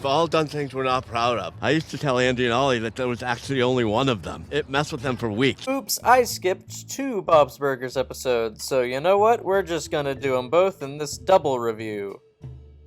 all done things we're not proud of. I used to tell Andy and Ollie that there was actually only one of them. It messed with them for weeks. Oops, I skipped 2 Bob's Burgers episodes, so you know what? We're just gonna do them both in this double review.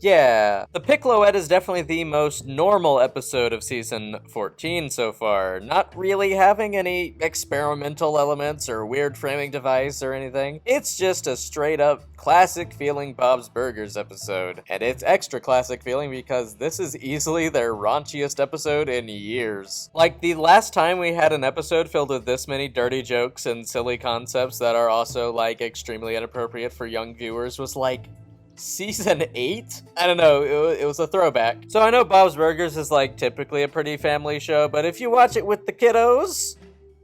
Yeah, the Pick Loette is definitely the most normal episode of season 14 so far, not really having any experimental elements or weird framing device or anything. It's just a straight up classic feeling Bob's Burgers episode, and it's extra classic feeling because this is easily their raunchiest episode in years. Like, the last time we had an episode filled with this many dirty jokes and silly concepts that are also, like, extremely inappropriate for young viewers was, like, Season 8? I don't know, it was a throwback. So I know Bob's Burgers is like typically a pretty family show, but if you watch it with the kiddos,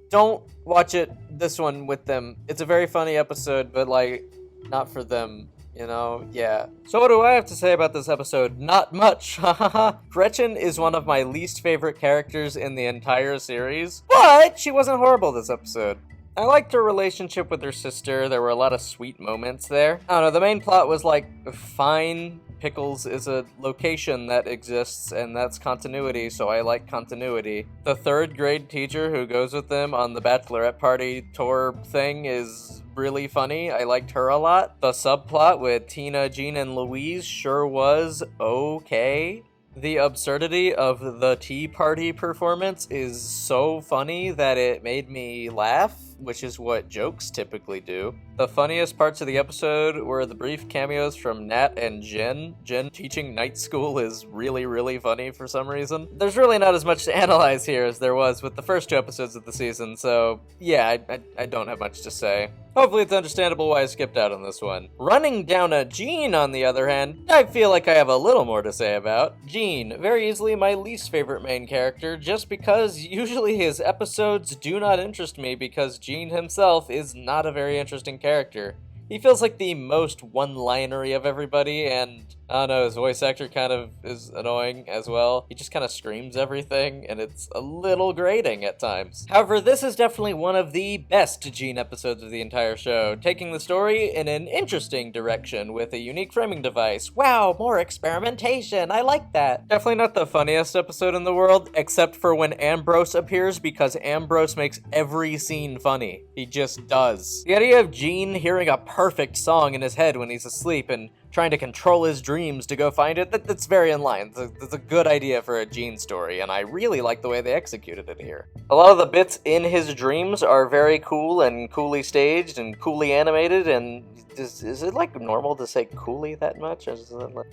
don't watch this one with them. It's a very funny episode, but like, not for them, you know? Yeah. So what do I have to say about this episode? Not much, hahaha. Gretchen is one of my least favorite characters in the entire series, but she wasn't horrible this episode. I liked her relationship with her sister. There were a lot of sweet moments there. I don't know, the main plot was like, fine, Pickles is a location that exists, and that's continuity, so I like continuity. The 3rd grade teacher who goes with them on the bachelorette party tour thing is really funny. I liked her a lot. The subplot with Tina, Jean, and Louise sure was okay. The absurdity of the Tea Party performance is so funny that it made me laugh, which is what jokes typically do. The funniest parts of the episode were the brief cameos from Nat and Jen. Jen teaching night school is really, really funny for some reason. There's really not as much to analyze here as there was with the first 2 episodes of the season, so yeah, I don't have much to say. Hopefully it's understandable why I skipped out on this one. Running Down a Gene, on the other hand, I feel like I have a little more to say about. Gene, very easily my least favorite main character, just because usually his episodes do not interest me because Gene himself is not a very interesting character. He feels like the most one-linery of everybody, and I don't know, his voice actor kind of is annoying as well. He just kind of screams everything, and it's a little grating at times. However, this is definitely one of the best Gene episodes of the entire show, taking the story in an interesting direction with a unique framing device. Wow, more experimentation, I like that. Definitely not the funniest episode in the world, except for when Ambrose appears, because Ambrose makes every scene funny. He just does. The idea of Gene hearing a perfect song in his head when he's asleep and trying to control his dreams to go find it, that's very in line. That's a good idea for a Gene story, and I really like the way they executed it here. A lot of the bits in his dreams are very cool and coolly staged and coolly animated, and is it like normal to say coolly that much?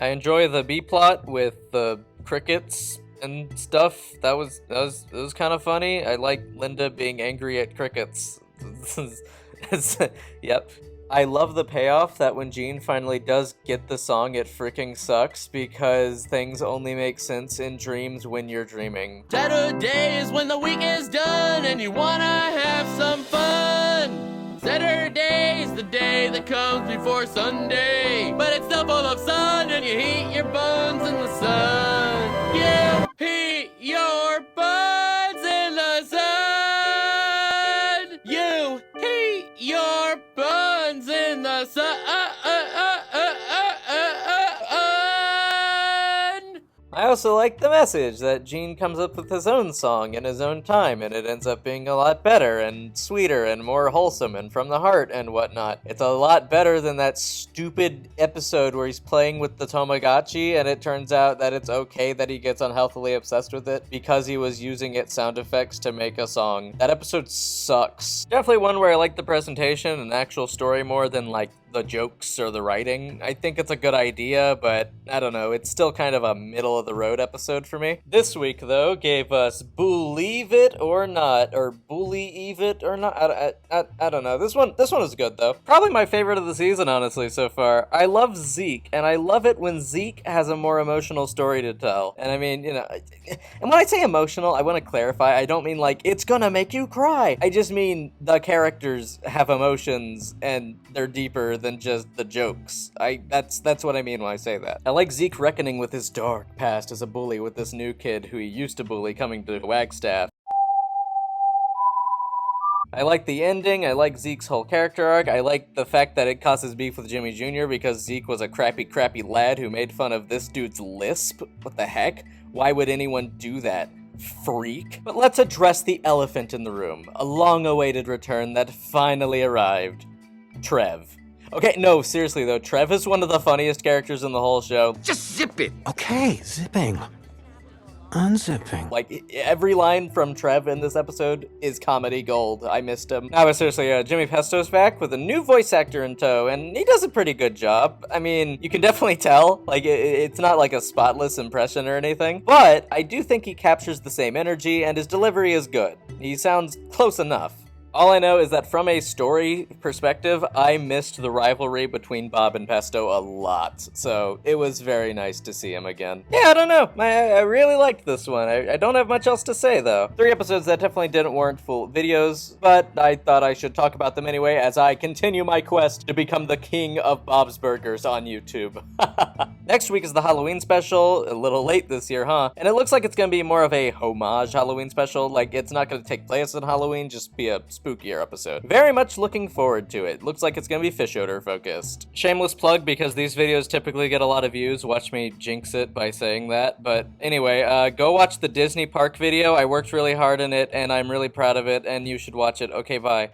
I enjoy the B-plot with the crickets and stuff. That was kind of funny. I like Linda being angry at crickets. Yep. I love the payoff that when Gene finally does get the song, it freaking sucks because things only make sense in dreams when you're dreaming. Saturday is when the week is done and you wanna have some fun. Saturday is the day that comes before Sunday, but it's still full of sun and you heat your buns in the sun. You heat your buns in the sun. You heat your buns in the sun. I also like the message that Gene comes up with his own song in his own time, and it ends up being a lot better and sweeter and more wholesome and from the heart and whatnot. It's a lot better than that stupid episode where he's playing with the Tamagotchi and it turns out that it's okay that he gets unhealthily obsessed with it because he was using its sound effects to make a song. That episode sucks. Definitely one where I like the presentation and actual story more than like the jokes or the writing. I think it's a good idea, but I don't know, it's still kind of a middle-of-the-road episode for me. This week, though, gave us Believe It or Not, or Believe It or Not. I don't know. This one was good, though. Probably my favorite of the season, honestly, so far. I love Zeke, and I love it when Zeke has a more emotional story to tell. And I mean, you know, and when I say emotional, I want to clarify, I don't mean like, it's gonna make you cry. I just mean the characters have emotions, and they're deeper than just the jokes. That's what I mean when I say that. I like Zeke reckoning with his dark past as a bully with this new kid who he used to bully coming to Wagstaff. I like the ending, I like Zeke's whole character arc, I like the fact that it causes beef with Jimmy Jr. because Zeke was a crappy lad who made fun of this dude's lisp. What the heck? Why would anyone do that? Freak. But let's address the elephant in the room. A long-awaited return that finally arrived. Trev. Okay, no, seriously though, Trev is one of the funniest characters in the whole show. Just zip it. Okay, zipping. Unzipping. Like, every line from Trev in this episode is comedy gold. I missed him. No, but seriously, Jimmy Pesto's back with a new voice actor in tow, and he does a pretty good job. I mean, you can definitely tell, like, it's not like a spotless impression or anything, but I do think he captures the same energy, and his delivery is good. He sounds close enough. All I know is that from a story perspective, I missed the rivalry between Bob and Pesto a lot, so it was very nice to see him again. Yeah, I don't know. I really liked this one. I don't have much else to say, though. 3 episodes that definitely didn't warrant full videos, but I thought I should talk about them anyway as I continue my quest to become the king of Bob's Burgers on YouTube. Next week is the Halloween special, a little late this year, huh? And it looks like it's gonna be more of a homage Halloween special, like it's not gonna take place on Halloween, just be a spookier episode. Very much looking forward to it. Looks like it's gonna be fish odor focused. Shameless plug because these videos typically get a lot of views. Watch me jinx it by saying that. But anyway, go watch the Disney Park video. I worked really hard in it and I'm really proud of it and you should watch it. Okay, bye.